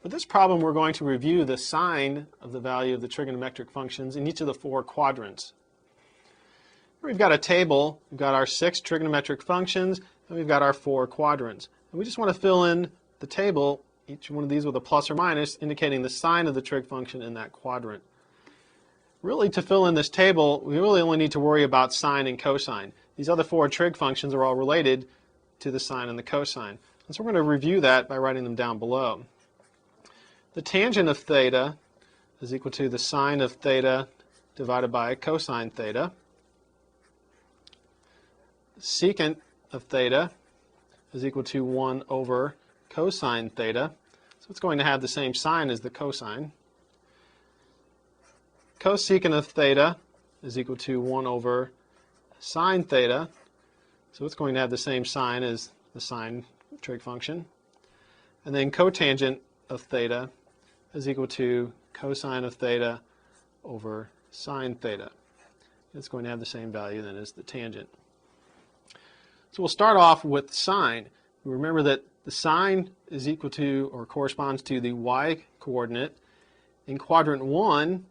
For this problem, we're going to review the sign of the value of the trigonometric functions in each of the four quadrants. We've got a table, we've got our 6 trigonometric functions, and we've got our 4 quadrants. And we just want to fill in the table, each one of these with a plus or minus, indicating the sign of the trig function in that quadrant. Really, to fill in this table, we really only need to worry about sine and cosine. These other 4 trig functions are all related to the sine and the cosine. And so we're going to review that by writing them down below. The tangent of theta is equal to the sine of theta divided by cosine theta. Secant of theta is equal to 1 over cosine theta. So it's going to have the same sign as the cosine. Cosecant of theta is equal to 1 over sine theta. So it's going to have the same sign as the sine trig function. And then cotangent of theta is equal to cosine of theta over sine theta. It's going to have the same value then as the tangent. So we'll start off with sine. Remember that the sine is equal to or corresponds to the y coordinate. In quadrant 1,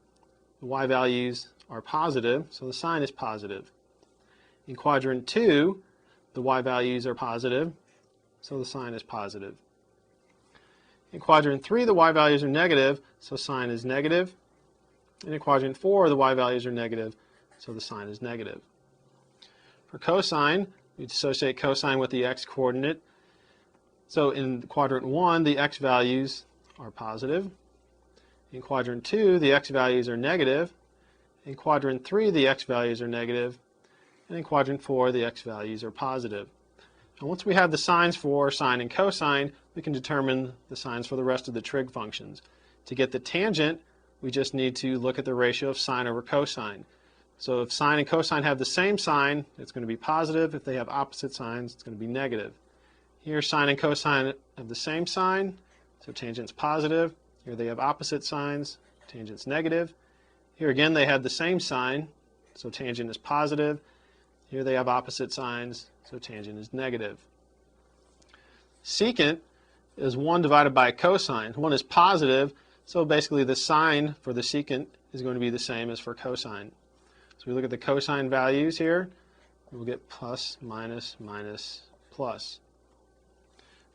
the y values are positive, so the sine is positive. In quadrant 2, the y values are positive, so the sine is positive. In quadrant 3, the y values are negative, so sine is negative. And in quadrant 4, the y values are negative, so the sine is negative. For cosine, we associate cosine with the x coordinate. So in quadrant 1, the x values are positive. In quadrant 2, the x values are negative. In quadrant 3, the x values are negative. And in quadrant 4, the x values are positive. And once we have the signs for sine and cosine, we can determine the signs for the rest of the trig functions. To get the tangent, we just need to look at the ratio of sine over cosine. So if sine and cosine have the same sign, it's going to be positive. If they have opposite signs, it's going to be negative. Here, sine and cosine have the same sign, so tangent's positive. Here they have opposite signs, tangent's negative. Here again, they have the same sign, so tangent is positive. Here they have opposite signs, so tangent is negative. Secant is 1 divided by cosine. 1 is positive, so basically the sign for the secant is going to be the same as for cosine. So we look at the cosine values here, we'll get plus, minus, minus, plus.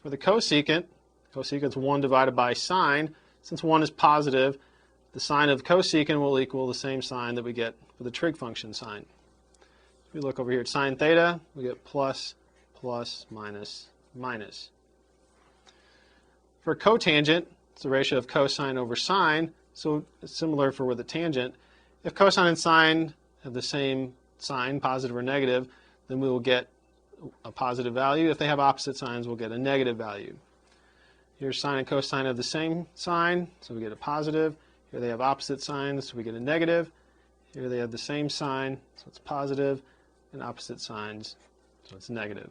For the cosecant, cosecant is 1 divided by sine. Since 1 is positive, the sign of cosecant will equal the same sign that we get for the trig function sine. If we look over here at sine theta, we get plus, plus, minus, minus. For cotangent, it's the ratio of cosine over sine, so it's similar for with the tangent. If cosine and sine have the same sign, positive or negative, then we will get a positive value. If they have opposite signs, we'll get a negative value. Here sine and cosine have the same sign, so we get a positive. Here they have opposite signs, so we get a negative. Here they have the same sign, so it's positive, and opposite signs, so it's negative.